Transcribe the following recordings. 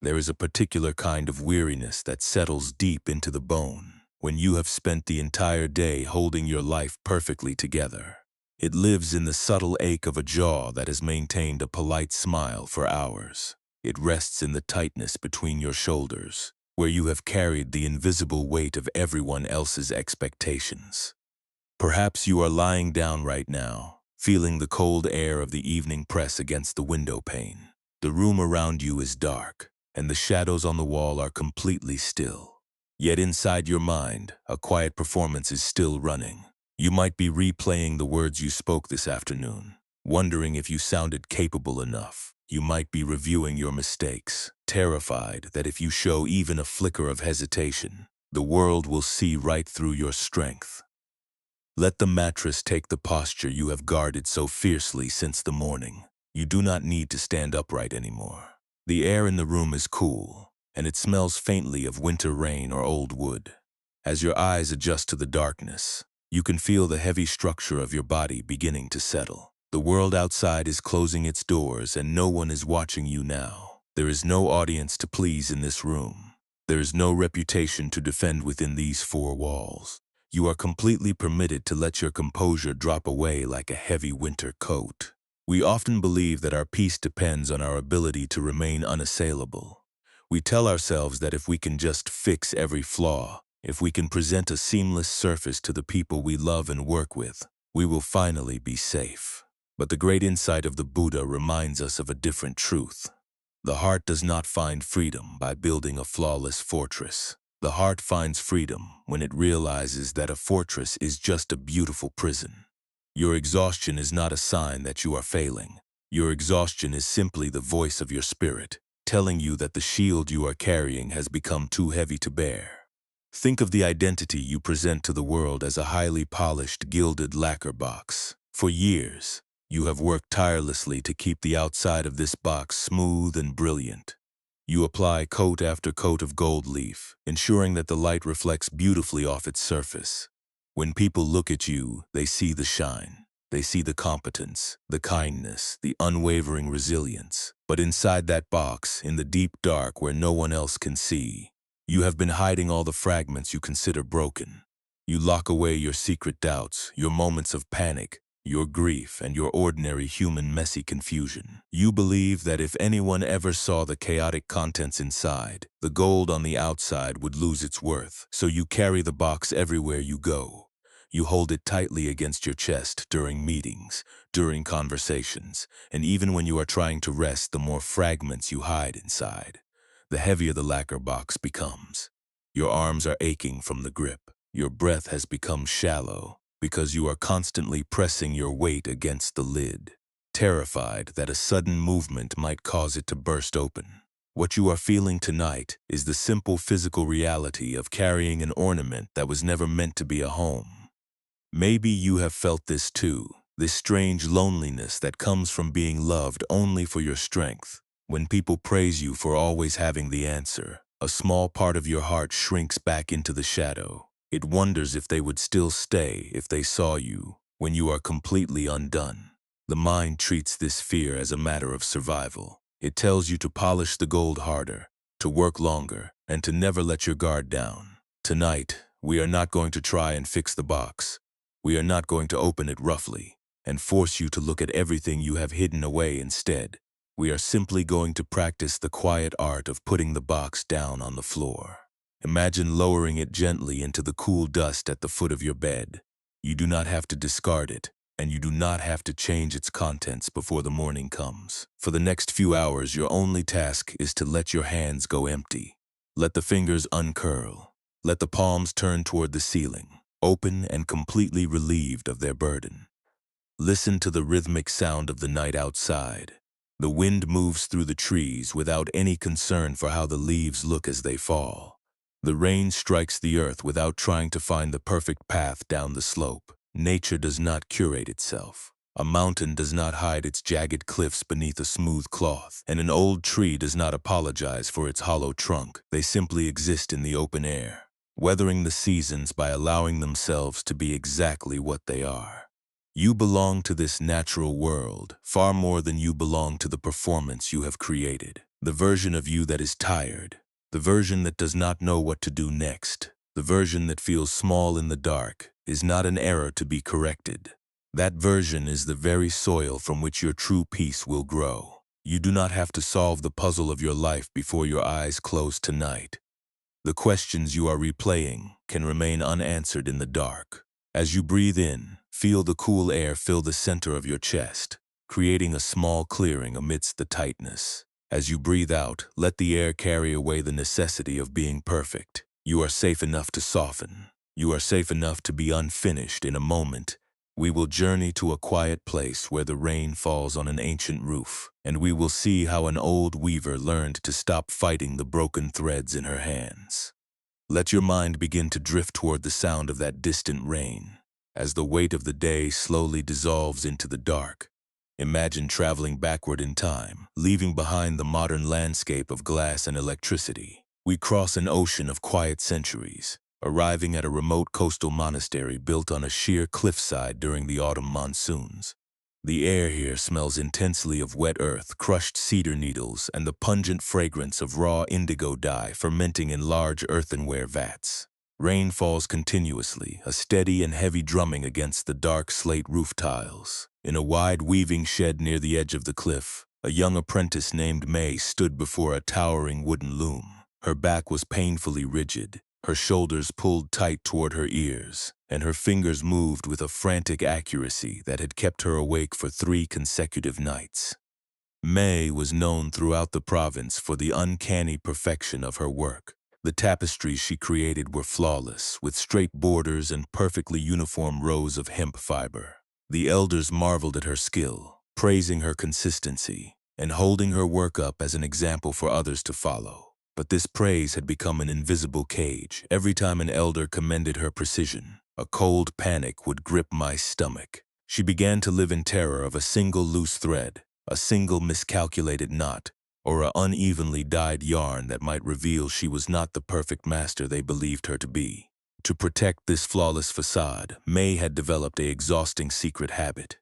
There is a particular kind of weariness that settles deep into the bone when you have spent the entire day holding your life perfectly together. It lives in the subtle ache of a jaw that has maintained a polite smile for hours. It rests in the tightness between your shoulders, where you have carried the invisible weight of everyone else's expectations. Perhaps you are lying down right now, feeling the cold air of the evening press against the window pane. The room around you is dark, and the shadows on the wall are completely still. Yet inside your mind, a quiet performance is still running. You might be replaying the words you spoke this afternoon, wondering if you sounded capable enough. You might be reviewing your mistakes, terrified that if you show even a flicker of hesitation, the world will see right through your strength. Let the mattress take the posture you have guarded so fiercely since the morning. You do not need to stand upright anymore. The air in the room is cool, and it smells faintly of winter rain or old wood. As your eyes adjust to the darkness, you can feel the heavy structure of your body beginning to settle. The world outside is closing its doors, and no one is watching you now. There is no audience to please in this room. There is no reputation to defend within these four walls. You are completely permitted to let your composure drop away like a heavy winter coat. We often believe that our peace depends on our ability to remain unassailable. We tell ourselves that if we can just fix every flaw, if we can present a seamless surface to the people we love and work with, we will finally be safe. But the great insight of the Buddha reminds us of a different truth. The heart does not find freedom by building a flawless fortress. The heart finds freedom when it realizes that a fortress is just a beautiful prison. Your exhaustion is not a sign that you are failing. Your exhaustion is simply the voice of your spirit, telling you that the shield you are carrying has become too heavy to bear. Think of the identity you present to the world as a highly polished, gilded lacquer box. For years, you have worked tirelessly to keep the outside of this box smooth and brilliant. You apply coat after coat of gold leaf, ensuring that the light reflects beautifully off its surface. When people look at you, they see the shine. They see the competence, the kindness, the unwavering resilience. But inside that box, in the deep dark where no one else can see, you have been hiding all the fragments you consider broken. You lock away your secret doubts, your moments of panic, your grief, and your ordinary human messy confusion. You believe that if anyone ever saw the chaotic contents inside, the gold on the outside would lose its worth. So you carry the box everywhere you go. You hold it tightly against your chest during meetings, during conversations, and even when you are trying to rest, the more fragments you hide inside, the heavier the lacquer box becomes. Your arms are aching from the grip. Your breath has become shallow, because you are constantly pressing your weight against the lid, terrified that a sudden movement might cause it to burst open. What you are feeling tonight is the simple physical reality of carrying an ornament that was never meant to be a home. Maybe you have felt this too, this strange loneliness that comes from being loved only for your strength. When people praise you for always having the answer, a small part of your heart shrinks back into the shadow. It wonders if they would still stay if they saw you when you are completely undone. The mind treats this fear as a matter of survival. It tells you to polish the gold harder, to work longer, and to never let your guard down. Tonight, we are not going to try and fix the box. We are not going to open it roughly and force you to look at everything you have hidden away instead. We are simply going to practice the quiet art of putting the box down on the floor. Imagine lowering it gently into the cool dust at the foot of your bed. You do not have to discard it, and you do not have to change its contents before the morning comes. For the next few hours, your only task is to let your hands go empty. Let the fingers uncurl. Let the palms turn toward the ceiling, open and completely relieved of their burden. Listen to the rhythmic sound of the night outside. The wind moves through the trees without any concern for how the leaves look as they fall. The rain strikes the earth without trying to find the perfect path down the slope. Nature does not curate itself. A mountain does not hide its jagged cliffs beneath a smooth cloth, and an old tree does not apologize for its hollow trunk. They simply exist in the open air, weathering the seasons by allowing themselves to be exactly what they are. You belong to this natural world far more than you belong to the performance you have created. The version of you that is tired. The version that does not know what to do next. The version that feels small in the dark is not an error to be corrected. That version is the very soil from which your true peace will grow. You do not have to solve the puzzle of your life before your eyes close tonight. The questions you are replaying can remain unanswered in the dark. As you breathe in, feel the cool air fill the center of your chest, creating a small clearing amidst the tightness. As you breathe out, let the air carry away the necessity of being perfect. You are safe enough to soften. You are safe enough to be unfinished. In a moment, we will journey to a quiet place where the rain falls on an ancient roof, and we will see how an old weaver learned to stop fighting the broken threads in her hands. Let your mind begin to drift toward the sound of that distant rain. As the weight of the day slowly dissolves into the dark, imagine traveling backward in time, leaving behind the modern landscape of glass and electricity. We cross an ocean of quiet centuries, arriving at a remote coastal monastery built on a sheer cliffside during the autumn monsoons. The air here smells intensely of wet earth, crushed cedar needles, and the pungent fragrance of raw indigo dye fermenting in large earthenware vats. Rain falls continuously, a steady and heavy drumming against the dark slate roof tiles. In a wide weaving shed near the edge of the cliff, a young apprentice named May stood before a towering wooden loom. Her back was painfully rigid, her shoulders pulled tight toward her ears, and her fingers moved with a frantic accuracy that had kept her awake for 3 consecutive nights. May was known throughout the province for the uncanny perfection of her work. The tapestries she created were flawless, with straight borders and perfectly uniform rows of hemp fiber. The elders marveled at her skill, praising her consistency, and holding her work up as an example for others to follow. But this praise had become an invisible cage. Every time an elder commended her precision, a cold panic would grip my stomach. She began to live in terror of a single loose thread, a single miscalculated knot, or an unevenly dyed yarn that might reveal she was not the perfect master they believed her to be. To protect this flawless facade, May had developed an exhausting secret habit.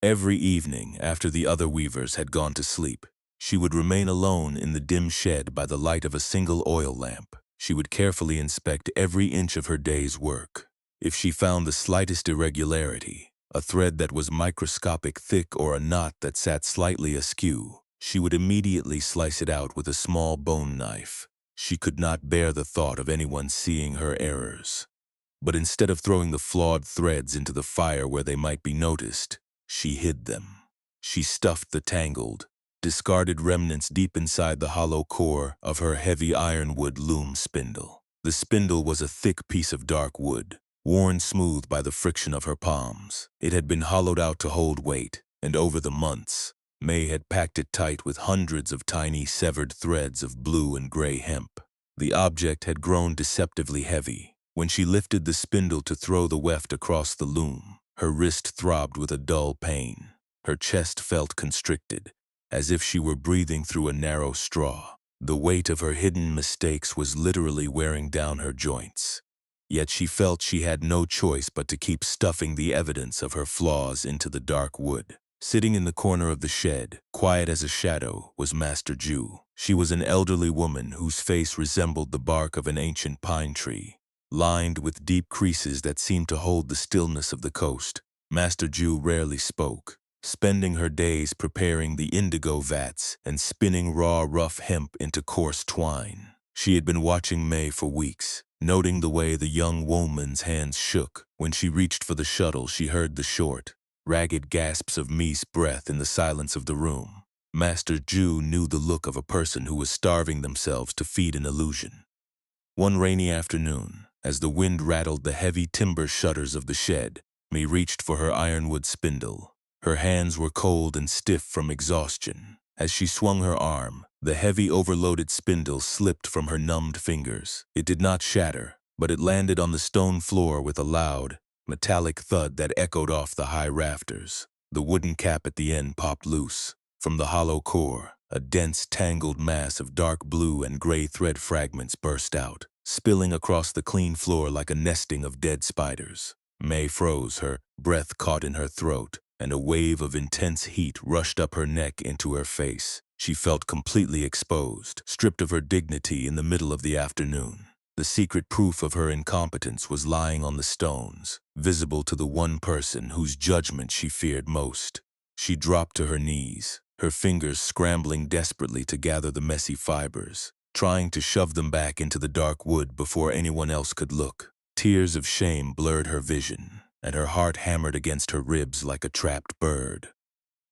Every evening, after the other weavers had gone to sleep, she would remain alone in the dim shed by the light of a single oil lamp. She would carefully inspect every inch of her day's work. If she found the slightest irregularity, a thread that was microscopic thick or a knot that sat slightly askew, she would immediately slice it out with a small bone knife. She could not bear the thought of anyone seeing her errors. But instead of throwing the flawed threads into the fire where they might be noticed, she hid them. She stuffed the tangled, discarded remnants deep inside the hollow core of her heavy ironwood loom spindle. The spindle was a thick piece of dark wood, worn smooth by the friction of her palms. It had been hollowed out to hold weight, and over the months, May had packed it tight with hundreds of tiny severed threads of blue and gray hemp. The object had grown deceptively heavy. When she lifted the spindle to throw the weft across the loom, her wrist throbbed with a dull pain. Her chest felt constricted, as if she were breathing through a narrow straw. The weight of her hidden mistakes was literally wearing down her joints. Yet she felt she had no choice but to keep stuffing the evidence of her flaws into the dark wood. Sitting in the corner of the shed, quiet as a shadow, was Master Jew. She was an elderly woman whose face resembled the bark of an ancient pine tree, lined with deep creases that seemed to hold the stillness of the coast. Master Jew rarely spoke, spending her days preparing the indigo vats and spinning raw, rough hemp into coarse twine. She had been watching May for weeks, noting the way the young woman's hands shook. When she reached for the shuttle, she heard the short, ragged gasps of May's breath in the silence of the room. Master Jew knew the look of a person who was starving themselves to feed an illusion. One rainy afternoon, as the wind rattled the heavy timber shutters of the shed, May reached for her ironwood spindle. Her hands were cold and stiff from exhaustion. As she swung her arm, the heavy overloaded spindle slipped from her numbed fingers. It did not shatter, but it landed on the stone floor with a loud, metallic thud that echoed off the high rafters. The wooden cap at the end popped loose. From the hollow core, a dense, tangled mass of dark blue and gray thread fragments burst out, spilling across the clean floor like a nesting of dead spiders. May froze, her breath caught in her throat. and a wave of intense heat rushed up her neck into her face. She felt completely exposed, stripped of her dignity in the middle of the afternoon. The secret proof of her incompetence was lying on the stones, visible to the one person whose judgment she feared most. She dropped to her knees, her fingers scrambling desperately to gather the messy fibers, trying to shove them back into the dark wood before anyone else could look. Tears of shame blurred her vision, and her heart hammered against her ribs like a trapped bird.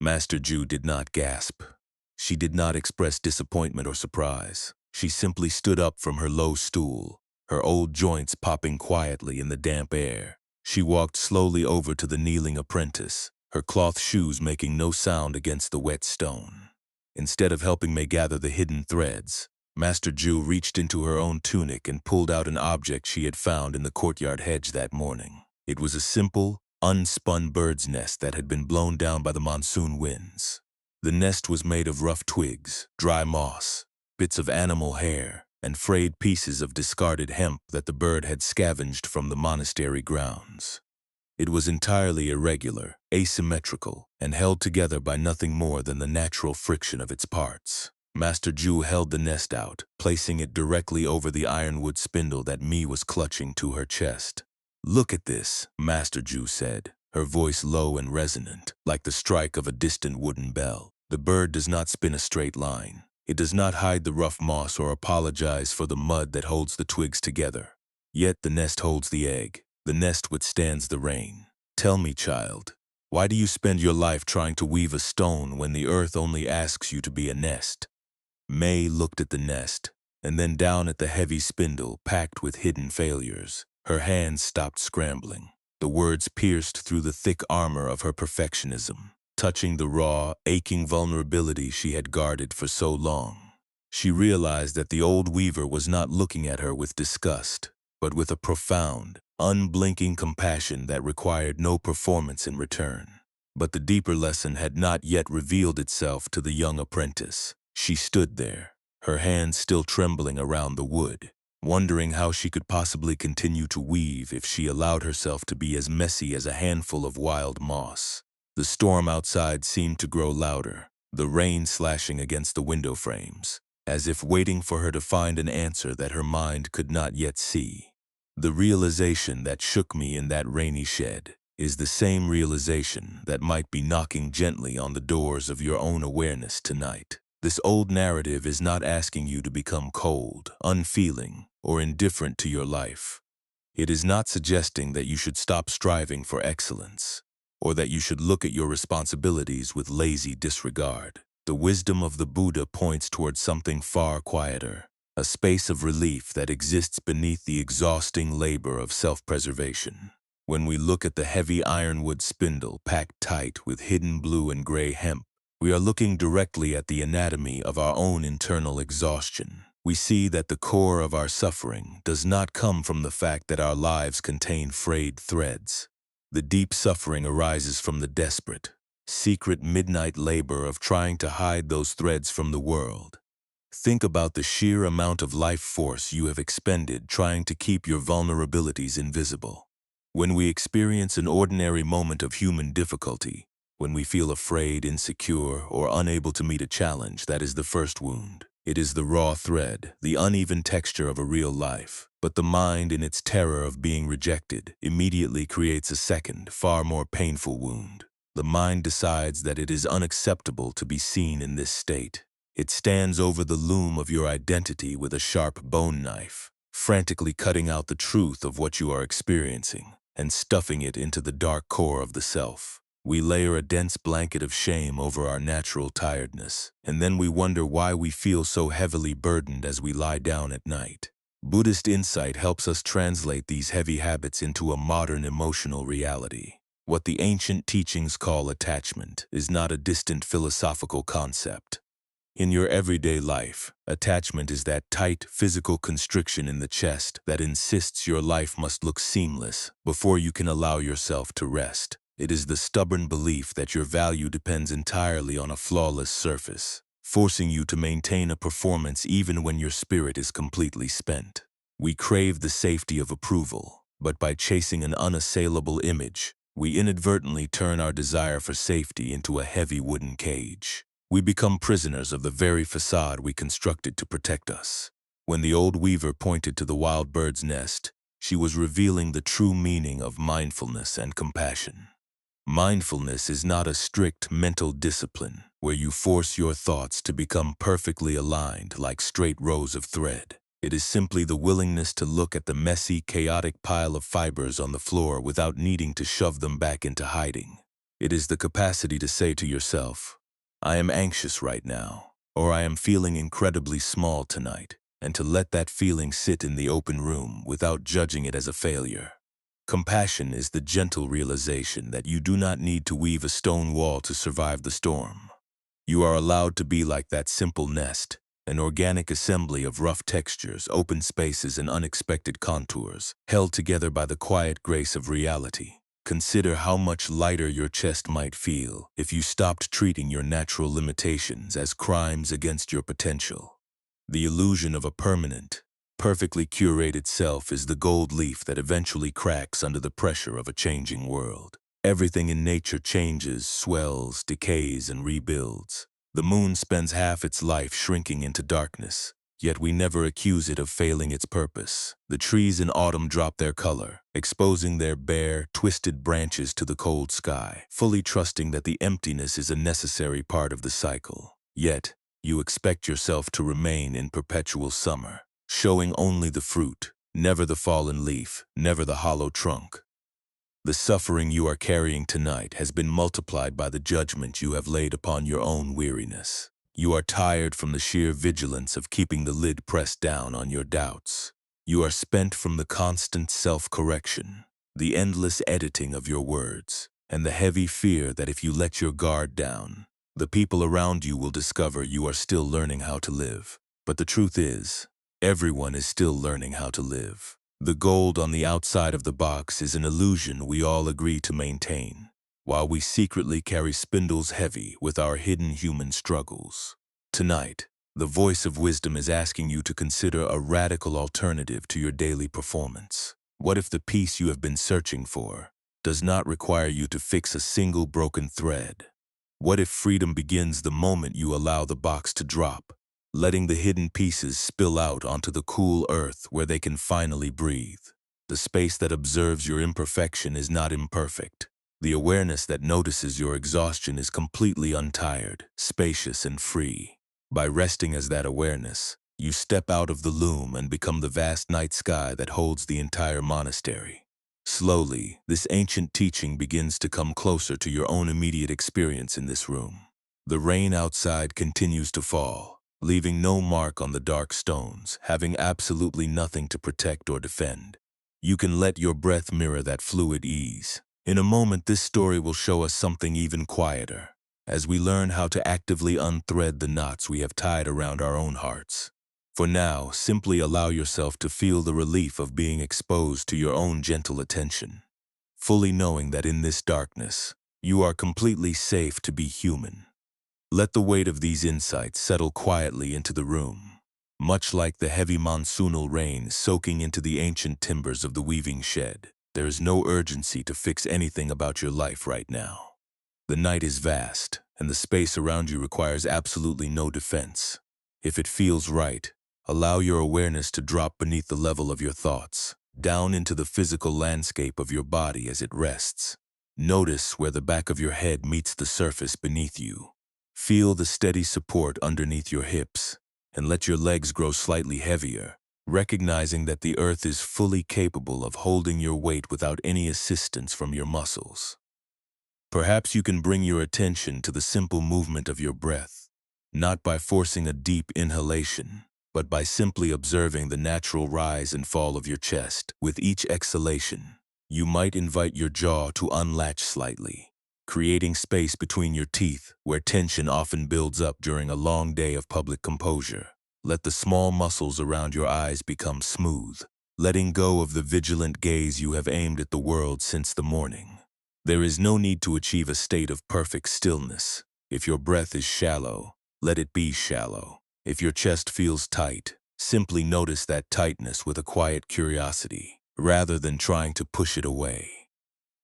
Master Jew did not gasp. She did not express disappointment or surprise. She simply stood up from her low stool, her old joints popping quietly in the damp air. She walked slowly over to the kneeling apprentice, her cloth shoes making no sound against the wet stone. Instead of helping me gather the hidden threads, Master Jew reached into her own tunic and pulled out an object she had found in the courtyard hedge that morning. It was a simple, unspun bird's nest that had been blown down by the monsoon winds. The nest was made of rough twigs, dry moss, bits of animal hair, and frayed pieces of discarded hemp that the bird had scavenged from the monastery grounds. It was entirely irregular, asymmetrical, and held together by nothing more than the natural friction of its parts. Master Jew held the nest out, placing it directly over the ironwood spindle that Mee was clutching to her chest. "Look at this," Master Jew said, her voice low and resonant, like the strike of a distant wooden bell. "The bird does not spin a straight line. It does not hide the rough moss or apologize for the mud that holds the twigs together. Yet the nest holds the egg. The nest withstands the rain. Tell me, child, why do you spend your life trying to weave a stone when the earth only asks you to be a nest?" May looked at the nest, and then down at the heavy spindle packed with hidden failures. Her hands stopped scrambling. The words pierced through the thick armor of her perfectionism, touching the raw, aching vulnerability she had guarded for so long. She realized that the old weaver was not looking at her with disgust, but with a profound, unblinking compassion that required no performance in return. But the deeper lesson had not yet revealed itself to the young apprentice. She stood there, her hands still trembling around the wood, wondering how she could possibly continue to weave if she allowed herself to be as messy as a handful of wild moss. The storm outside seemed to grow louder, the rain slashing against the window frames, as if waiting for her to find an answer that her mind could not yet see. The realization that shook me in that rainy shed is the same realization that might be knocking gently on the doors of your own awareness tonight. This old narrative is not asking you to become cold, unfeeling, or indifferent to your life. It is not suggesting that you should stop striving for excellence, or that you should look at your responsibilities with lazy disregard. The wisdom of the Buddha points towards something far quieter, a space of relief that exists beneath the exhausting labor of self-preservation. When we look at the heavy ironwood spindle packed tight with hidden blue and gray hemp, we are looking directly at the anatomy of our own internal exhaustion. We see that the core of our suffering does not come from the fact that our lives contain frayed threads. The deep suffering arises from the desperate, secret midnight labor of trying to hide those threads from the world. Think about the sheer amount of life force you have expended trying to keep your vulnerabilities invisible. When we experience an ordinary moment of human difficulty, when we feel afraid, insecure, or unable to meet a challenge, that is the first wound. It is the raw thread, the uneven texture of a real life. But the mind, in its terror of being rejected, immediately creates a second, far more painful wound. The mind decides that it is unacceptable to be seen in this state. It stands over the loom of your identity with a sharp bone knife, frantically cutting out the truth of what you are experiencing and stuffing it into the dark core of the self. We layer a dense blanket of shame over our natural tiredness, and then we wonder why we feel so heavily burdened as we lie down at night. Buddhist insight helps us translate these heavy habits into a modern emotional reality. What the ancient teachings call attachment is not a distant philosophical concept. In your everyday life, attachment is that tight physical constriction in the chest that insists your life must look seamless before you can allow yourself to rest. It is the stubborn belief that your value depends entirely on a flawless surface, forcing you to maintain a performance even when your spirit is completely spent. We crave the safety of approval, but by chasing an unassailable image, we inadvertently turn our desire for safety into a heavy wooden cage. We become prisoners of the very facade we constructed to protect us. When the old weaver pointed to the wild bird's nest, she was revealing the true meaning of mindfulness and compassion. Mindfulness is not a strict mental discipline where you force your thoughts to become perfectly aligned like straight rows of thread. It is simply the willingness to look at the messy, chaotic pile of fibers on the floor without needing to shove them back into hiding. It is the capacity to say to yourself, "I am anxious right now," or "I am feeling incredibly small tonight," and to let that feeling sit in the open room without judging it as a failure. Compassion is the gentle realization that you do not need to weave a stone wall to survive the storm. You are allowed to be like that simple nest, an organic assembly of rough textures, open spaces, and unexpected contours, held together by the quiet grace of reality. Consider how much lighter your chest might feel if you stopped treating your natural limitations as crimes against your potential. The illusion of a permanent, perfectly curated self is the gold leaf that eventually cracks under the pressure of a changing world. Everything in nature changes, swells, decays, and rebuilds. The moon spends half its life shrinking into darkness, yet we never accuse it of failing its purpose. The trees in autumn drop their color, exposing their bare, twisted branches to the cold sky, fully trusting that the emptiness is a necessary part of the cycle. Yet, you expect yourself to remain in perpetual summer, showing only the fruit, never the fallen leaf, never the hollow trunk. The suffering you are carrying tonight has been multiplied by the judgment you have laid upon your own weariness. You are tired from the sheer vigilance of keeping the lid pressed down on your doubts. You are spent from the constant self-correction, the endless editing of your words, and the heavy fear that if you let your guard down, the people around you will discover you are still learning how to live. But the truth is, everyone is still learning how to live. The gold on the outside of the box is an illusion we all agree to maintain, while we secretly carry spindles heavy with our hidden human struggles. Tonight, the voice of wisdom is asking you to consider a radical alternative to your daily performance. What if the peace you have been searching for does not require you to fix a single broken thread? What if freedom begins the moment you allow the box to drop, letting the hidden pieces spill out onto the cool earth where they can finally breathe? The space that observes your imperfection is not imperfect. The awareness that notices your exhaustion is completely untired, spacious, and free. By resting as that awareness, you step out of the loom and become the vast night sky that holds the entire monastery. Slowly, this ancient teaching begins to come closer to your own immediate experience in this room. The rain outside continues to fall, leaving no mark on the dark stones, having absolutely nothing to protect or defend. You can let your breath mirror that fluid ease. In a moment, this story will show us something even quieter, as we learn how to actively unthread the knots we have tied around our own hearts. For now, simply allow yourself to feel the relief of being exposed to your own gentle attention, fully knowing that in this darkness, you are completely safe to be human. Let the weight of these insights settle quietly into the room, much like the heavy monsoonal rain soaking into the ancient timbers of the weaving shed. There is no urgency to fix anything about your life right now. The night is vast, and the space around you requires absolutely no defense. If it feels right, allow your awareness to drop beneath the level of your thoughts, down into the physical landscape of your body as it rests. Notice where the back of your head meets the surface beneath you. Feel the steady support underneath your hips, and let your legs grow slightly heavier, recognizing that the earth is fully capable of holding your weight without any assistance from your muscles. Perhaps you can bring your attention to the simple movement of your breath, not by forcing a deep inhalation, but by simply observing the natural rise and fall of your chest. With each exhalation, you might invite your jaw to unlatch slightly, creating space between your teeth where tension often builds up during a long day of public composure. Let the small muscles around your eyes become smooth, letting go of the vigilant gaze you have aimed at the world since the morning. There is no need to achieve a state of perfect stillness. If your breath is shallow, let it be shallow. If your chest feels tight, simply notice that tightness with a quiet curiosity, rather than trying to push it away.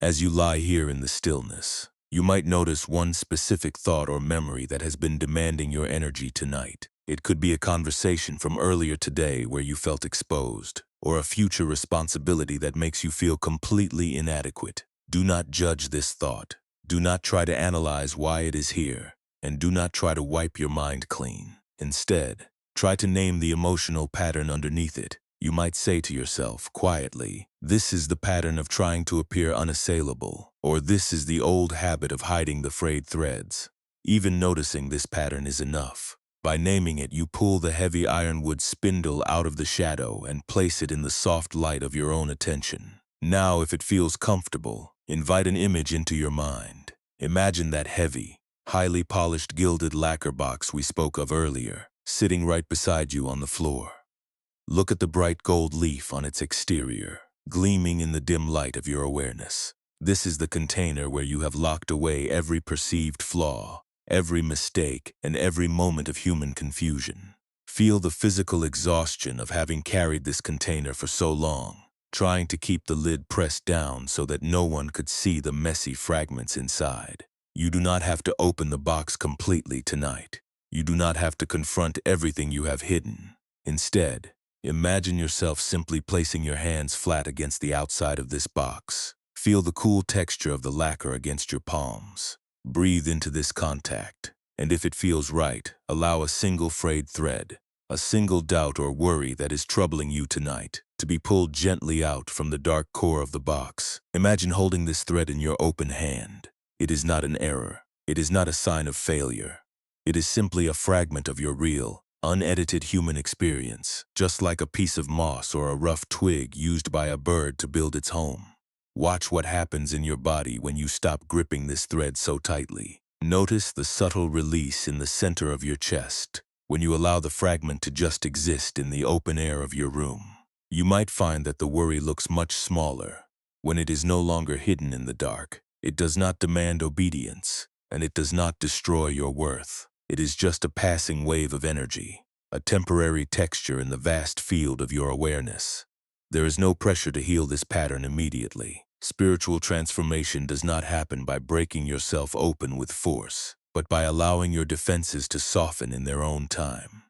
As you lie here in the stillness, you might notice one specific thought or memory that has been demanding your energy tonight. It could be a conversation from earlier today where you felt exposed, or a future responsibility that makes you feel completely inadequate. Do not judge this thought. Do not try to analyze why it is here, and do not try to wipe your mind clean. Instead, try to name the emotional pattern underneath it. You might say to yourself, quietly, this is the pattern of trying to appear unassailable, or this is the old habit of hiding the frayed threads. Even noticing this pattern is enough. By naming it, you pull the heavy ironwood spindle out of the shadow and place it in the soft light of your own attention. Now, if it feels comfortable, invite an image into your mind. Imagine that heavy, highly polished gilded lacquer box we spoke of earlier, sitting right beside you on the floor. Look at the bright gold leaf on its exterior, gleaming in the dim light of your awareness. This is the container where you have locked away every perceived flaw, every mistake, and every moment of human confusion. Feel the physical exhaustion of having carried this container for so long, trying to keep the lid pressed down so that no one could see the messy fragments inside. You do not have to open the box completely tonight. You do not have to confront everything you have hidden. Instead, imagine yourself simply placing your hands flat against the outside of this box. Feel the cool texture of the lacquer against your palms. Breathe into this contact, and if it feels right, allow a single frayed thread, a single doubt or worry that is troubling you tonight, to be pulled gently out from the dark core of the box. Imagine holding this thread in your open hand. It is not an error. It is not a sign of failure. It is simply a fragment of your real, unedited human experience, just like a piece of moss or a rough twig used by a bird to build its home. Watch what happens in your body when you stop gripping this thread so tightly. Notice the subtle release in the center of your chest when you allow the fragment to just exist in the open air of your room. You might find that the worry looks much smaller when it is no longer hidden in the dark. It does not demand obedience, and it does not destroy your worth. It is just a passing wave of energy, a temporary texture in the vast field of your awareness. There is no pressure to heal this pattern immediately. Spiritual transformation does not happen by breaking yourself open with force, but by allowing your defenses to soften in their own time.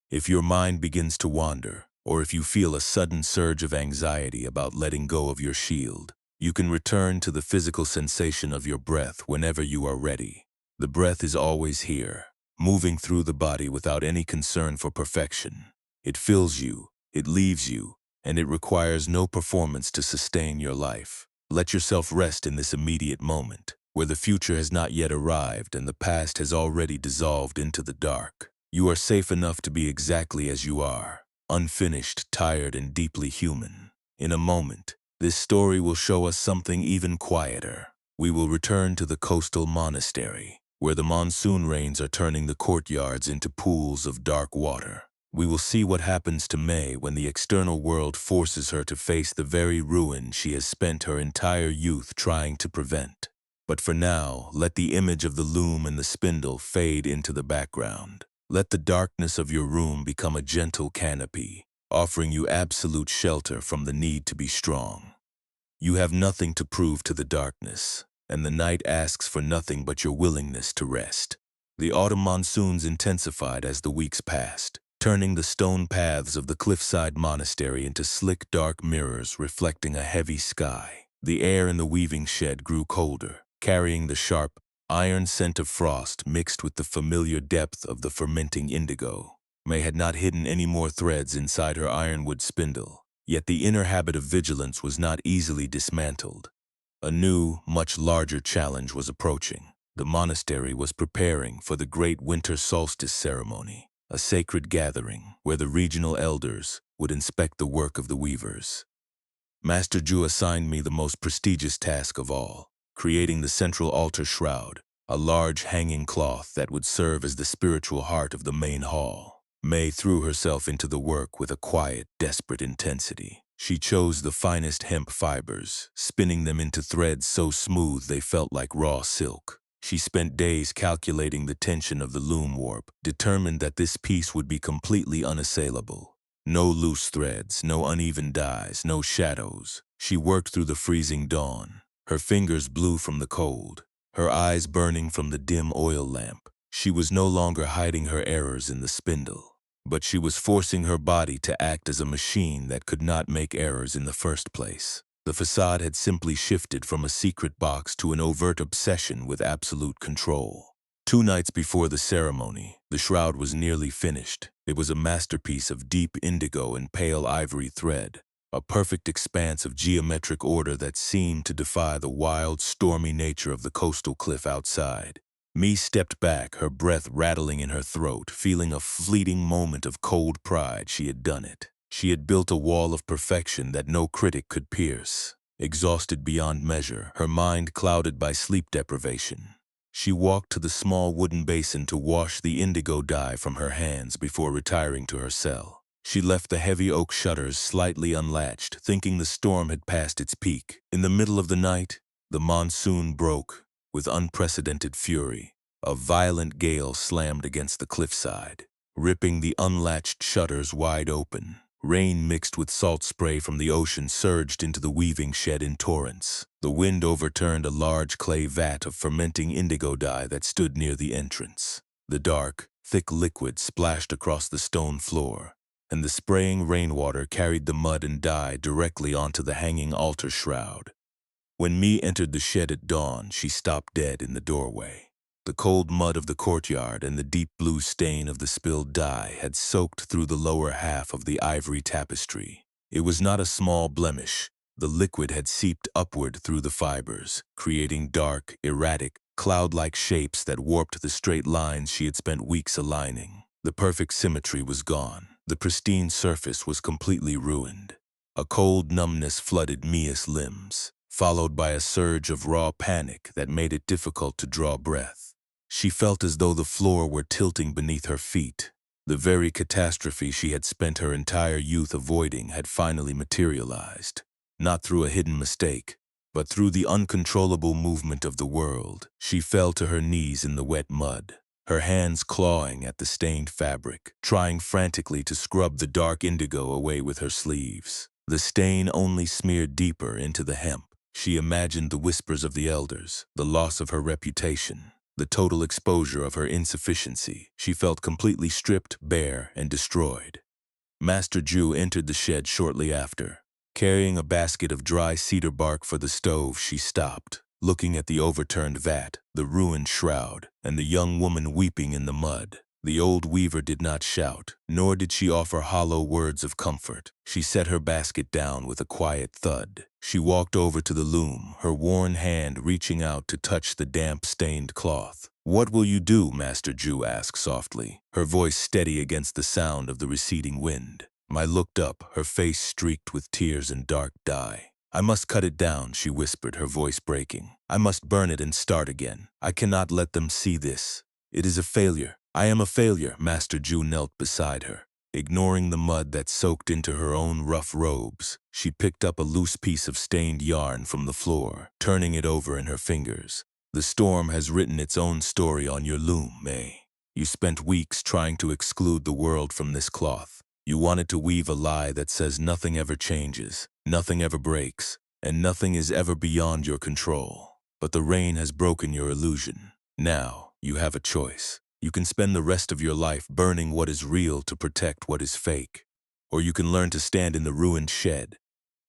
If your mind begins to wander, or if you feel a sudden surge of anxiety about letting go of your shield, you can return to the physical sensation of your breath whenever you are ready. The breath is always here, moving through the body without any concern for perfection. It fills you, it leaves you, and it requires no performance to sustain your life. Let yourself rest in this immediate moment, where the future has not yet arrived and the past has already dissolved into the dark. You are safe enough to be exactly as you are, unfinished, tired, and deeply human. In a moment, this story will show us something even quieter. We will return to the coastal monastery, where the monsoon rains are turning the courtyards into pools of dark water. We will see what happens to May when the external world forces her to face the very ruin she has spent her entire youth trying to prevent. But for now, let the image of the loom and the spindle fade into the background. Let the darkness of your room become a gentle canopy, offering you absolute shelter from the need to be strong. You have nothing to prove to the darkness, and the night asks for nothing but your willingness to rest. The autumn monsoons intensified as the weeks passed, turning the stone paths of the cliffside monastery into slick dark mirrors reflecting a heavy sky. The air in the weaving shed grew colder, carrying the sharp, iron scent of frost mixed with the familiar depth of the fermenting indigo. May had not hidden any more threads inside her ironwood spindle, yet the inner habit of vigilance was not easily dismantled. A new, much larger challenge was approaching. The monastery was preparing for the great winter solstice ceremony, a sacred gathering where the regional elders would inspect the work of the weavers. Master Ju assigned me the most prestigious task of all, creating the central altar shroud, a large hanging cloth that would serve as the spiritual heart of the main hall. May threw herself into the work with a quiet, desperate intensity. She chose the finest hemp fibers, spinning them into threads so smooth they felt like raw silk. She spent days calculating the tension of the loom warp, determined that this piece would be completely unassailable. No loose threads, no uneven dyes, no shadows. She worked through the freezing dawn, her fingers blue from the cold, her eyes burning from the dim oil lamp. She was no longer hiding her errors in the spindle, but she was forcing her body to act as a machine that could not make errors in the first place. The facade had simply shifted from a secret box to an overt obsession with absolute control. 2 nights before the ceremony, the shroud was nearly finished. It was a masterpiece of deep indigo and pale ivory thread, a perfect expanse of geometric order that seemed to defy the wild, stormy nature of the coastal cliff outside. Me stepped back, her breath rattling in her throat, feeling a fleeting moment of cold pride. She had done it. She had built a wall of perfection that no critic could pierce. Exhausted beyond measure, her mind clouded by sleep deprivation, she walked to the small wooden basin to wash the indigo dye from her hands before retiring to her cell. She left the heavy oak shutters slightly unlatched, thinking the storm had passed its peak. In the middle of the night, the monsoon broke with unprecedented fury. A violent gale slammed against the cliffside, ripping the unlatched shutters wide open. Rain mixed with salt spray from the ocean surged into the weaving shed in torrents. The wind overturned a large clay vat of fermenting indigo dye that stood near the entrance. The dark, thick liquid splashed across the stone floor, and the spraying rainwater carried the mud and dye directly onto the hanging altar shroud. When Me entered the shed at dawn, she stopped dead in the doorway. The cold mud of the courtyard and the deep blue stain of the spilled dye had soaked through the lower half of the ivory tapestry. It was not a small blemish. The liquid had seeped upward through the fibers, creating dark, erratic, cloud-like shapes that warped the straight lines she had spent weeks aligning. The perfect symmetry was gone. The pristine surface was completely ruined. A cold numbness flooded Mia's limbs, followed by a surge of raw panic that made it difficult to draw breath. She felt as though the floor were tilting beneath her feet. The very catastrophe she had spent her entire youth avoiding had finally materialized, not through a hidden mistake, but through the uncontrollable movement of the world. She fell to her knees in the wet mud, her hands clawing at the stained fabric, trying frantically to scrub the dark indigo away with her sleeves. The stain only smeared deeper into the hemp. She imagined the whispers of the elders, the loss of her reputation, the total exposure of her insufficiency. She felt completely stripped, bare, and destroyed. Master Ju entered the shed shortly after. Carrying a basket of dry cedar bark for the stove, she stopped, looking at the overturned vat, the ruined shroud, and the young woman weeping in the mud. The old weaver did not shout, nor did she offer hollow words of comfort. She set her basket down with a quiet thud. She walked over to the loom, her worn hand reaching out to touch the damp, stained cloth. "What will you do?" Master Ju asked softly, her voice steady against the sound of the receding wind. Mai looked up, her face streaked with tears and dark dye. "I must cut it down," she whispered, her voice breaking. "I must burn it and start again. I cannot let them see this. It is a failure. I am a failure." Master Ju knelt beside her. Ignoring the mud that soaked into her own rough robes, she picked up a loose piece of stained yarn from the floor, turning it over in her fingers. "The storm has written its own story on your loom, May. You spent weeks trying to exclude the world from this cloth. You wanted to weave a lie that says nothing ever changes, nothing ever breaks, and nothing is ever beyond your control. But the rain has broken your illusion. Now, you have a choice. You can spend the rest of your life burning what is real to protect what is fake. Or you can learn to stand in the ruined shed."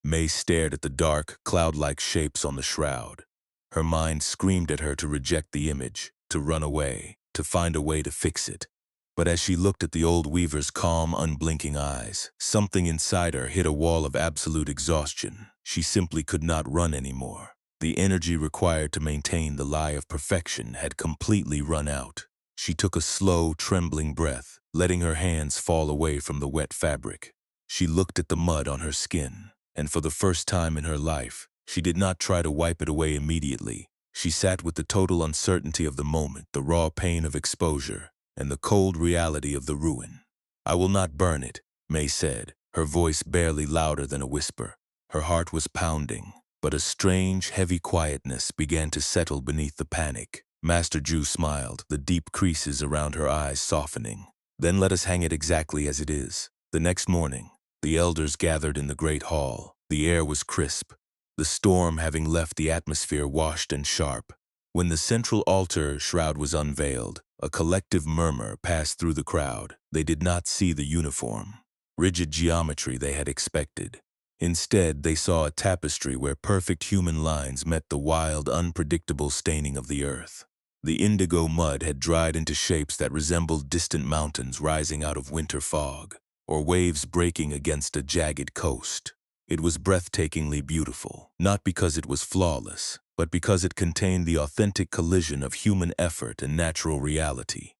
May stared at the dark, cloud-like shapes on the shroud. Her mind screamed at her to reject the image, to run away, to find a way to fix it. But as she looked at the old weaver's calm, unblinking eyes, something inside her hit a wall of absolute exhaustion. She simply could not run anymore. The energy required to maintain the lie of perfection had completely run out. She took a slow, trembling breath, letting her hands fall away from the wet fabric. She looked at the mud on her skin, and for the first time in her life, she did not try to wipe it away immediately. She sat with the total uncertainty of the moment, the raw pain of exposure, and the cold reality of the ruin. "I will not burn it," May said, her voice barely louder than a whisper. Her heart was pounding, but a strange, heavy quietness began to settle beneath the panic. Master Ju smiled, the deep creases around her eyes softening. "Then let us hang it exactly as it is." The next morning, the elders gathered in the great hall. The air was crisp, the storm having left the atmosphere washed and sharp. When the central altar shroud was unveiled, a collective murmur passed through the crowd. They did not see the uniform, rigid geometry they had expected. Instead, they saw a tapestry where perfect human lines met the wild, unpredictable staining of the earth. The indigo mud had dried into shapes that resembled distant mountains rising out of winter fog, or waves breaking against a jagged coast. It was breathtakingly beautiful, not because it was flawless, but because it contained the authentic collision of human effort and natural reality.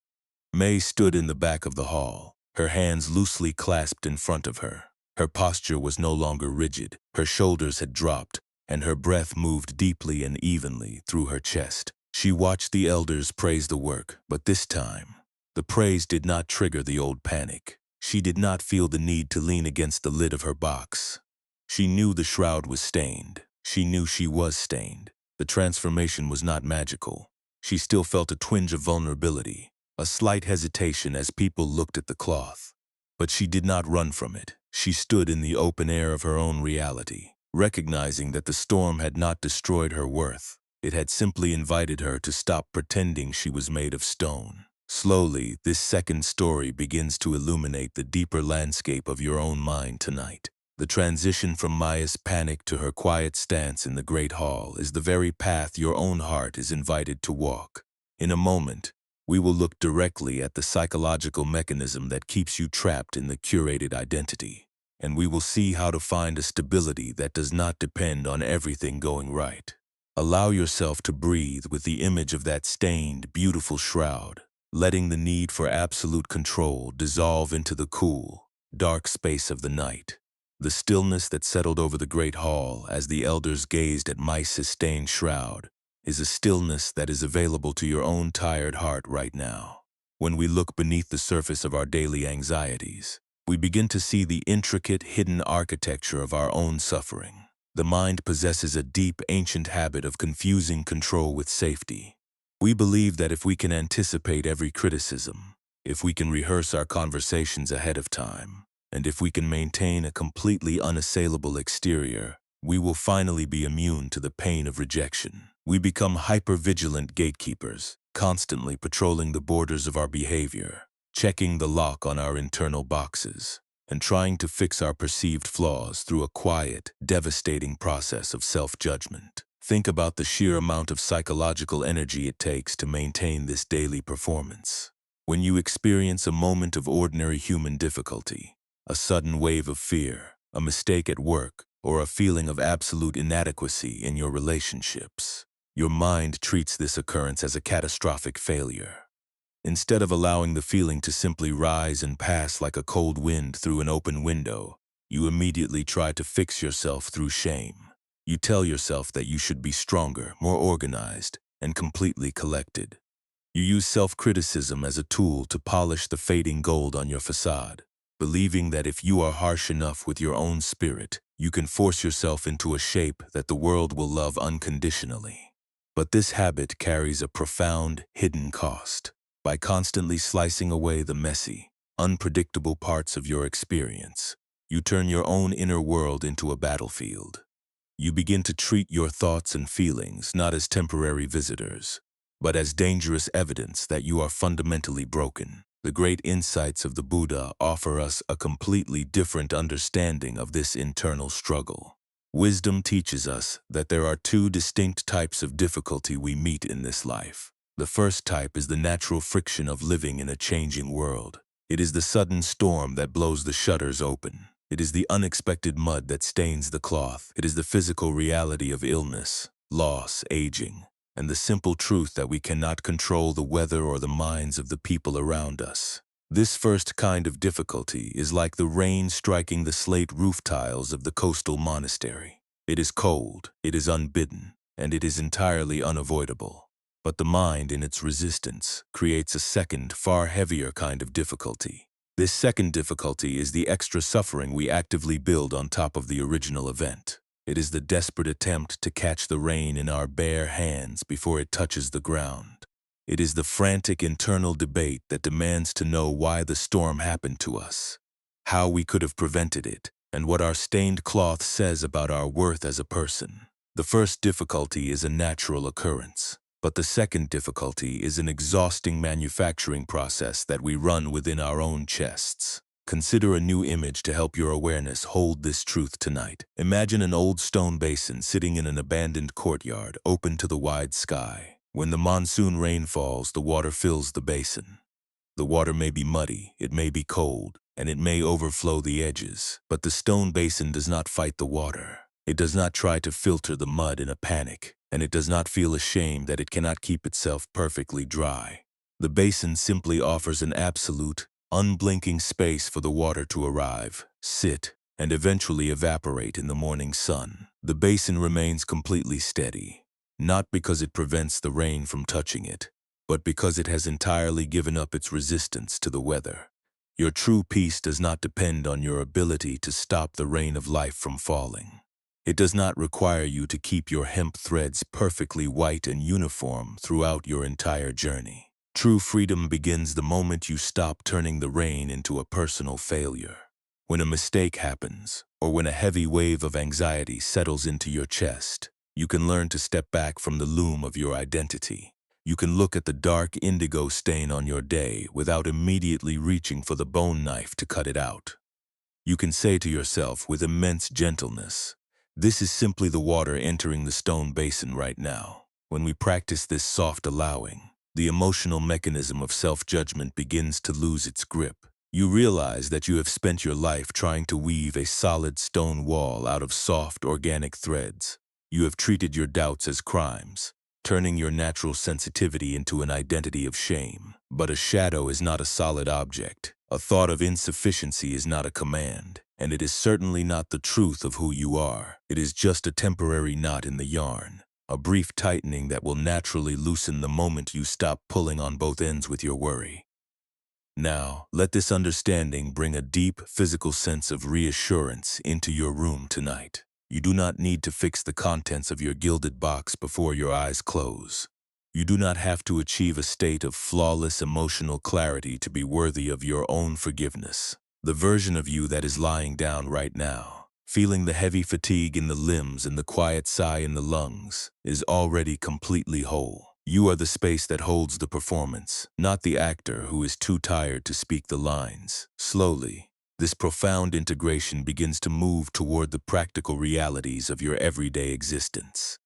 May stood in the back of the hall, her hands loosely clasped in front of her. Her posture was no longer rigid, her shoulders had dropped, and her breath moved deeply and evenly through her chest. She watched the elders praise the work, but this time, the praise did not trigger the old panic. She did not feel the need to lean against the lid of her box. She knew the shroud was stained. She knew she was stained. The transformation was not magical. She still felt a twinge of vulnerability, a slight hesitation as people looked at the cloth. But she did not run from it. She stood in the open air of her own reality, recognizing that the storm had not destroyed her worth. It had simply invited her to stop pretending she was made of stone. Slowly, this second story begins to illuminate the deeper landscape of your own mind tonight. The transition from Maya's panic to her quiet stance in the great hall is the very path your own heart is invited to walk. In a moment, we will look directly at the psychological mechanism that keeps you trapped in the curated identity, and we will see how to find a stability that does not depend on everything going right. Allow yourself to breathe with the image of that stained, beautiful shroud, letting the need for absolute control dissolve into the cool, dark space of the night. The stillness that settled over the great hall as the elders gazed at Mice's stained shroud is a stillness that is available to your own tired heart right now. When we look beneath the surface of our daily anxieties, we begin to see the intricate, hidden architecture of our own suffering. The mind possesses a deep, ancient habit of confusing control with safety. We believe that if we can anticipate every criticism, if we can rehearse our conversations ahead of time, and if we can maintain a completely unassailable exterior, we will finally be immune to the pain of rejection. We become hyper-vigilant gatekeepers, constantly patrolling the borders of our behavior, checking the lock on our internal boxes, and trying to fix our perceived flaws through a quiet, devastating process of self-judgment. Think about the sheer amount of psychological energy it takes to maintain this daily performance. When you experience a moment of ordinary human difficulty, a sudden wave of fear, a mistake at work, or a feeling of absolute inadequacy in your relationships, your mind treats this occurrence as a catastrophic failure. Instead of allowing the feeling to simply rise and pass like a cold wind through an open window, you immediately try to fix yourself through shame. You tell yourself that you should be stronger, more organized, and completely collected. You use self-criticism as a tool to polish the fading gold on your facade, believing that if you are harsh enough with your own spirit, you can force yourself into a shape that the world will love unconditionally. But this habit carries a profound, hidden cost. By constantly slicing away the messy, unpredictable parts of your experience, you turn your own inner world into a battlefield. You begin to treat your thoughts and feelings not as temporary visitors, but as dangerous evidence that you are fundamentally broken. The great insights of the Buddha offer us a completely different understanding of this internal struggle. Wisdom teaches us that there are two distinct types of difficulty we meet in this life. The first type is the natural friction of living in a changing world. It is the sudden storm that blows the shutters open. It is the unexpected mud that stains the cloth. It is the physical reality of illness, loss, aging, and the simple truth that we cannot control the weather or the minds of the people around us. This first kind of difficulty is like the rain striking the slate roof tiles of the coastal monastery. It is cold, it is unbidden, and it is entirely unavoidable. But the mind, in its resistance, creates a second, far heavier kind of difficulty. This second difficulty is the extra suffering we actively build on top of the original event. It is the desperate attempt to catch the rain in our bare hands before it touches the ground. It is the frantic internal debate that demands to know why the storm happened to us, how we could have prevented it, and what our stained cloth says about our worth as a person. The first difficulty is a natural occurrence, but the second difficulty is an exhausting manufacturing process that we run within our own chests. Consider a new image to help your awareness hold this truth tonight. Imagine an old stone basin sitting in an abandoned courtyard, open to the wide sky. When the monsoon rain falls, the water fills the basin. The water may be muddy, it may be cold, and it may overflow the edges, but the stone basin does not fight the water. It does not try to filter the mud in a panic, and it does not feel ashamed that it cannot keep itself perfectly dry. The basin simply offers an absolute, unblinking space for the water to arrive, sit, and eventually evaporate in the morning sun. The basin remains completely steady, not because it prevents the rain from touching it, but because it has entirely given up its resistance to the weather. Your true peace does not depend on your ability to stop the rain of life from falling. It does not require you to keep your hemp threads perfectly white and uniform throughout your entire journey. True freedom begins the moment you stop turning the rain into a personal failure. When a mistake happens, or when a heavy wave of anxiety settles into your chest, you can learn to step back from the loom of your identity. You can look at the dark indigo stain on your day without immediately reaching for the bone knife to cut it out. You can say to yourself with immense gentleness, "This is simply the water entering the stone basin right now." When we practice this soft allowing, the emotional mechanism of self-judgment begins to lose its grip. You realize that you have spent your life trying to weave a solid stone wall out of soft, organic threads. You have treated your doubts as crimes, turning your natural sensitivity into an identity of shame. But a shadow is not a solid object. A thought of insufficiency is not a command, and it is certainly not the truth of who you are. It is just a temporary knot in the yarn, a brief tightening that will naturally loosen the moment you stop pulling on both ends with your worry. Now, let this understanding bring a deep physical sense of reassurance into your room tonight. You do not need to fix the contents of your gilded box before your eyes close. You do not have to achieve a state of flawless emotional clarity to be worthy of your own forgiveness. The version of you that is lying down right now, feeling the heavy fatigue in the limbs and the quiet sigh in the lungs, is already completely whole. You are the space that holds the performance, not the actor who is too tired to speak the lines. Slowly, this profound integration begins to move toward the practical realities of your everyday existence.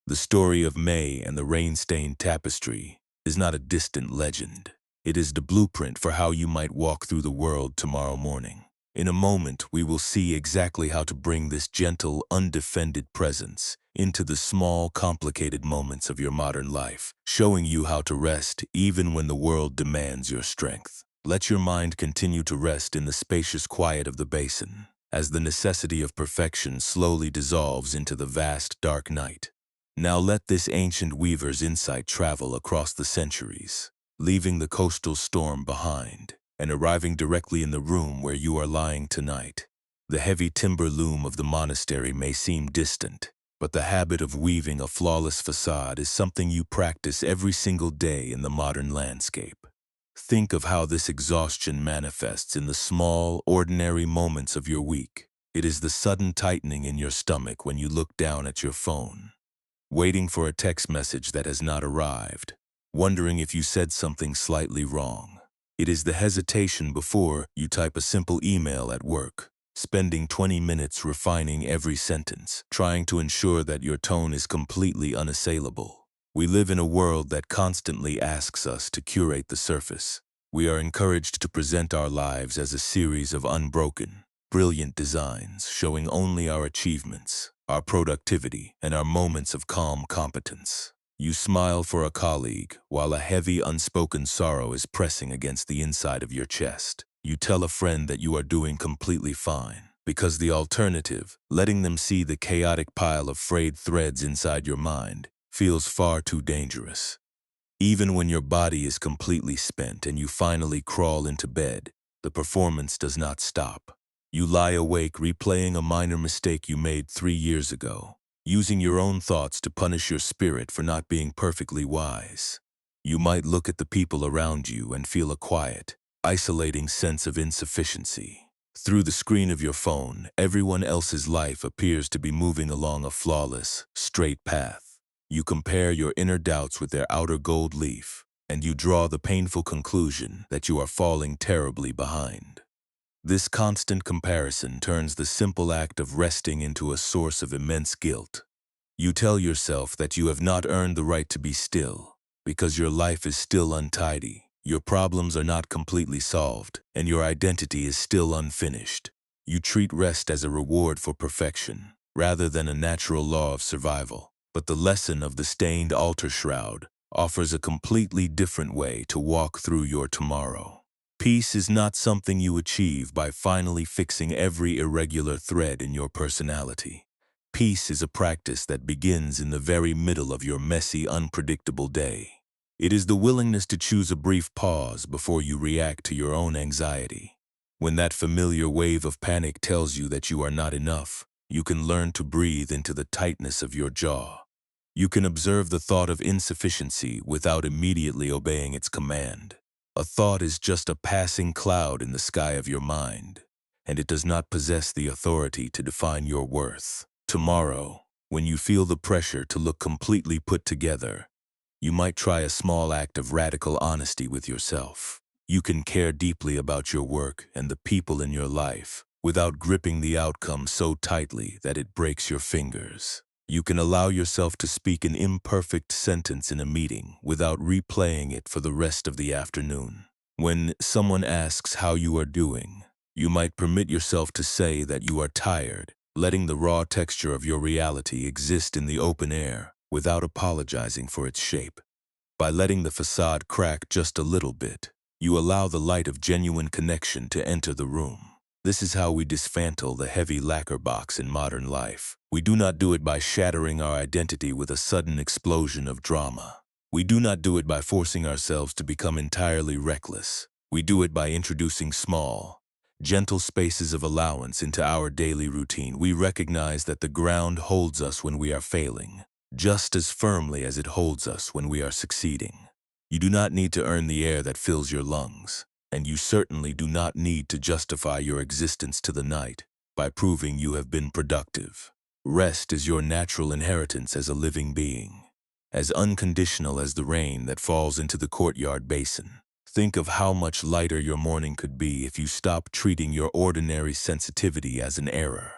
The story of May and the rain-stained tapestry is not a distant legend. It is the blueprint for how you might walk through the world tomorrow morning. In a moment, we will see exactly how to bring this gentle, undefended presence into the small, complicated moments of your modern life, showing you how to rest even when the world demands your strength. Let your mind continue to rest in the spacious quiet of the basin, as the necessity of perfection slowly dissolves into the vast, dark night. Now let this ancient weaver's insight travel across the centuries, leaving the coastal storm behind and arriving directly in the room where you are lying tonight. The heavy timber loom of the monastery may seem distant, but the habit of weaving a flawless facade is something you practice every single day in the modern landscape. Think of how this exhaustion manifests in the small, ordinary moments of your week. It is the sudden tightening in your stomach when you look down at your phone, waiting for a text message that has not arrived, wondering if you said something slightly wrong. It is the hesitation before you type a simple email at work, spending 20 minutes refining every sentence, trying to ensure that your tone is completely unassailable. We live in a world that constantly asks us to curate the surface. We are encouraged to present our lives as a series of unbroken, brilliant designs showing only our achievements, our productivity, and our moments of calm competence. You smile for a colleague while a heavy, unspoken sorrow is pressing against the inside of your chest. You tell a friend that you are doing completely fine, because the alternative, letting them see the chaotic pile of frayed threads inside your mind, feels far too dangerous. Even when your body is completely spent and you finally crawl into bed, the performance does not stop. You lie awake replaying a minor mistake you made 3 years ago, using your own thoughts to punish your spirit for not being perfectly wise. You might look at the people around you and feel a quiet, isolating sense of insufficiency. Through the screen of your phone, everyone else's life appears to be moving along a flawless, straight path. You compare your inner doubts with their outer gold leaf, and you draw the painful conclusion that you are falling terribly behind. This constant comparison turns the simple act of resting into a source of immense guilt. You tell yourself that you have not earned the right to be still, because your life is still untidy, your problems are not completely solved, and your identity is still unfinished. You treat rest as a reward for perfection, rather than a natural law of survival. But the lesson of the stained altar shroud offers a completely different way to walk through your tomorrow. Peace is not something you achieve by finally fixing every irregular thread in your personality. Peace is a practice that begins in the very middle of your messy, unpredictable day. It is the willingness to choose a brief pause before you react to your own anxiety. When that familiar wave of panic tells you that you are not enough, you can learn to breathe into the tightness of your jaw. You can observe the thought of insufficiency without immediately obeying its command. A thought is just a passing cloud in the sky of your mind, and it does not possess the authority to define your worth. Tomorrow, when you feel the pressure to look completely put together, you might try a small act of radical honesty with yourself. You can care deeply about your work and the people in your life without gripping the outcome so tightly that it breaks your fingers. You can allow yourself to speak an imperfect sentence in a meeting without replaying it for the rest of the afternoon. When someone asks how you are doing, you might permit yourself to say that you are tired, letting the raw texture of your reality exist in the open air without apologizing for its shape. By letting the facade crack just a little bit, you allow the light of genuine connection to enter the room. This is how we dismantle the heavy lacquer box in modern life. We do not do it by shattering our identity with a sudden explosion of drama. We do not do it by forcing ourselves to become entirely reckless. We do it by introducing small, gentle spaces of allowance into our daily routine. We recognize that the ground holds us when we are failing, just as firmly as it holds us when we are succeeding. You do not need to earn the air that fills your lungs, and you certainly do not need to justify your existence to the night by proving you have been productive. Rest is your natural inheritance as a living being, as unconditional as the rain that falls into the courtyard basin. Think of how much lighter your morning could be if you stopped treating your ordinary sensitivity as an error.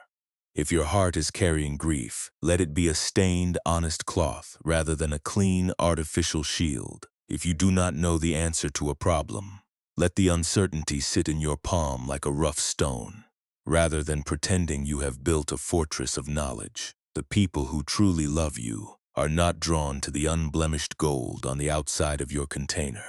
If your heart is carrying grief, let it be a stained, honest cloth rather than a clean, artificial shield. If you do not know the answer to a problem, let the uncertainty sit in your palm like a rough stone, rather than pretending you have built a fortress of knowledge. The people who truly love you are not drawn to the unblemished gold on the outside of your container.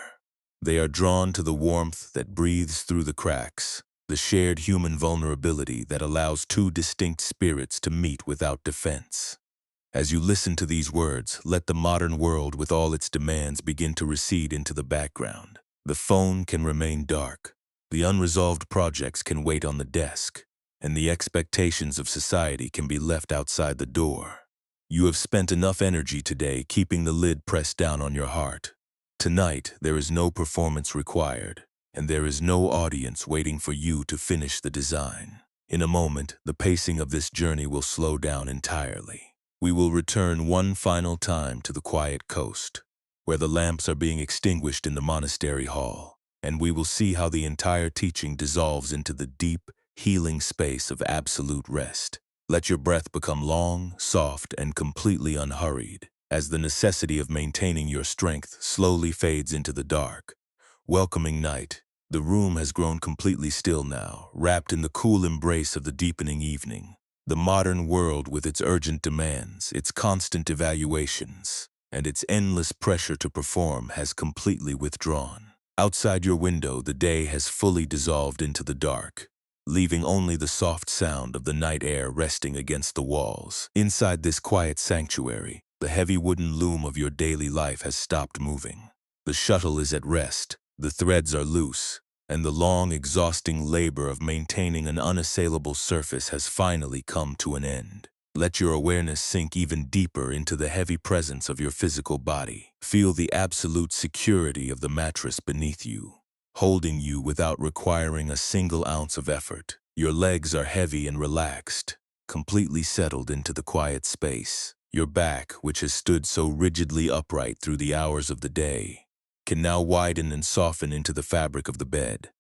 They are drawn to the warmth that breathes through the cracks, the shared human vulnerability that allows two distinct spirits to meet without defense. As you listen to these words, let the modern world with all its demands begin to recede into the background. The phone can remain dark, the unresolved projects can wait on the desk, and the expectations of society can be left outside the door. You have spent enough energy today keeping the lid pressed down on your heart. Tonight, there is no performance required, and there is no audience waiting for you to finish the design. In a moment, the pacing of this journey will slow down entirely. We will return one final time to the quiet coast, where the lamps are being extinguished in the monastery hall, and we will see how the entire teaching dissolves into the deep, healing space of absolute rest. Let your breath become long, soft, and completely unhurried, as the necessity of maintaining your strength slowly fades into the dark. Welcoming night. The room has grown completely still now, wrapped in the cool embrace of the deepening evening. The modern world, with its urgent demands, its constant evaluations, and its endless pressure to perform, has completely withdrawn. Outside your window, the day has fully dissolved into the dark, leaving only the soft sound of the night air resting against the walls. Inside this quiet sanctuary, the heavy wooden loom of your daily life has stopped moving. The shuttle is at rest, the threads are loose, and the long, exhausting labor of maintaining an unassailable surface has finally come to an end. Let your awareness sink even deeper into the heavy presence of your physical body. Feel the absolute security of the mattress beneath you, holding you without requiring a single ounce of effort. Your legs are heavy and relaxed, completely settled into the quiet space. Your back, which has stood so rigidly upright through the hours of the day, can now widen and soften into the fabric of the bed.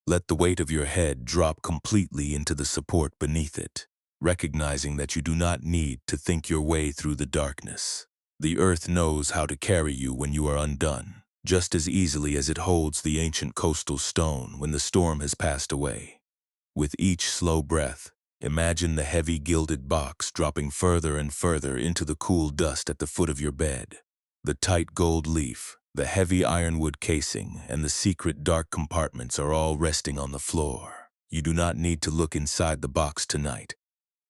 Let the weight of your head drop completely into the support beneath it, recognizing that you do not need to think your way through the darkness. The earth knows how to carry you when you are undone, just as easily as it holds the ancient coastal stone when the storm has passed away. With each slow breath, imagine the heavy gilded box dropping further and further into the cool dust at the foot of your bed. The tight gold leaf, the heavy ironwood casing, and the secret dark compartments are all resting on the floor. You do not need to look inside the box tonight,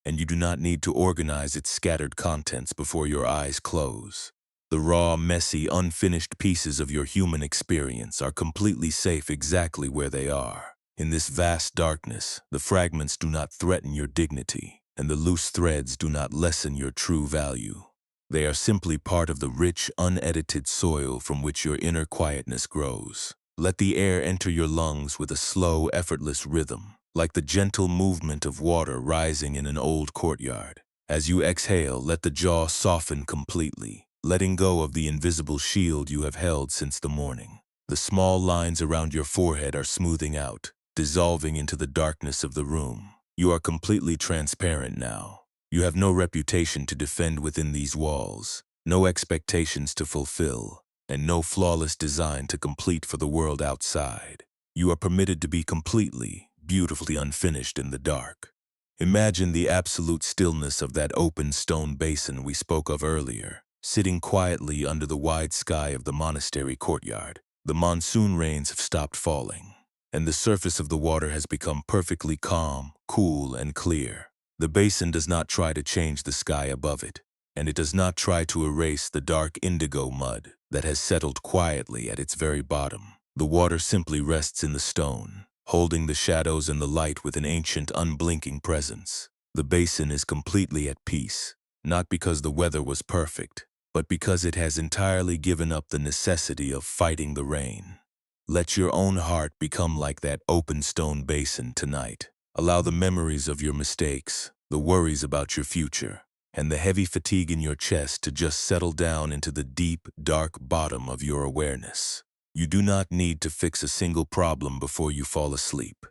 and you do not need to organize its scattered contents before your eyes close. The raw, messy, unfinished pieces of your human experience are completely safe exactly where they are. In this vast darkness, the fragments do not threaten your dignity, and the loose threads do not lessen your true value. They are simply part of the rich, unedited soil from which your inner quietness grows. Let the air enter your lungs with a slow, effortless rhythm, like the gentle movement of water rising in an old courtyard. As you exhale, let the jaw soften completely, letting go of the invisible shield you have held since the morning. The small lines around your forehead are smoothing out, dissolving into the darkness of the room. You are completely transparent now. You have no reputation to defend within these walls, no expectations to fulfill, and no flawless design to complete for the world outside. You are permitted to be completely, beautifully unfinished in the dark. Imagine the absolute stillness of that open stone basin we spoke of earlier, sitting quietly under the wide sky of the monastery courtyard. The monsoon rains have stopped falling, and the surface of the water has become perfectly calm, cool, and clear. The basin does not try to change the sky above it, and it does not try to erase the dark indigo mud that has settled quietly at its very bottom. The water simply rests in the stone, holding the shadows and the light with an ancient, unblinking presence. The basin is completely at peace, not because the weather was perfect, but because it has entirely given up the necessity of fighting the rain. Let your own heart become like that open stone basin tonight. Allow the memories of your mistakes, the worries about your future, and the heavy fatigue in your chest to just settle down into the deep, dark bottom of your awareness. You do not need to fix a single problem before you fall asleep.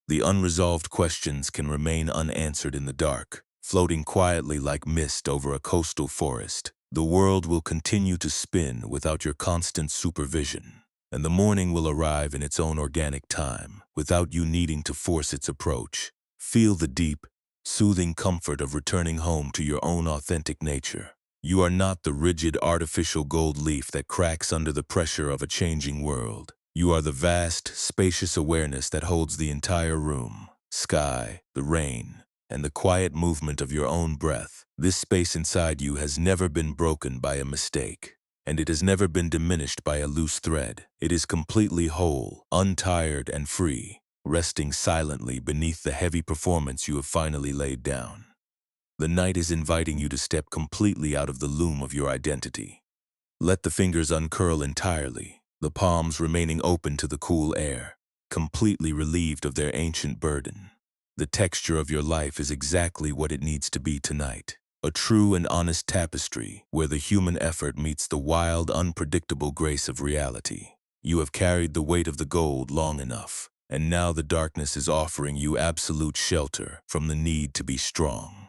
The unresolved questions can remain unanswered in the dark, floating quietly like mist over a coastal forest. The world will continue to spin without your constant supervision, and the morning will arrive in its own organic time, without you needing to force its approach. Feel the deep, soothing comfort of returning home to your own authentic nature. You are not the rigid, artificial gold leaf that cracks under the pressure of a changing world. You are the vast, spacious awareness that holds the entire room, sky, the rain, and the quiet movement of your own breath. This space inside you has never been broken by a mistake, and it has never been diminished by a loose thread. It is completely whole, untired, and free, resting silently beneath the heavy performance you have finally laid down. The night is inviting you to step completely out of the loom of your identity. Let the fingers uncurl entirely, the palms remaining open to the cool air, completely relieved of their ancient burden. The texture of your life is exactly what it needs to be tonight. A true and honest tapestry where the human effort meets the wild, unpredictable grace of reality. You have carried the weight of the gold long enough, and now the darkness is offering you absolute shelter from the need to be strong.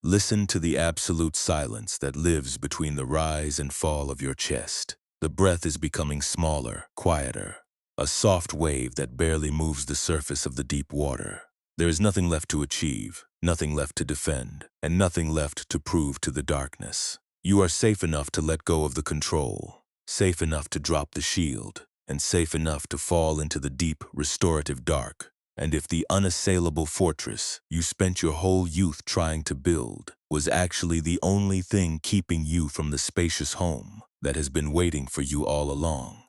Listen to the absolute silence that lives between the rise and fall of your chest. The breath is becoming smaller, quieter, a soft wave that barely moves the surface of the deep water. There is nothing left to achieve, nothing left to defend, and nothing left to prove to the darkness. You are safe enough to let go of the control, safe enough to drop the shield, and safe enough to fall into the deep, restorative dark. And if the unassailable fortress you spent your whole youth trying to build was actually the only thing keeping you from the spacious home that has been waiting for you all along,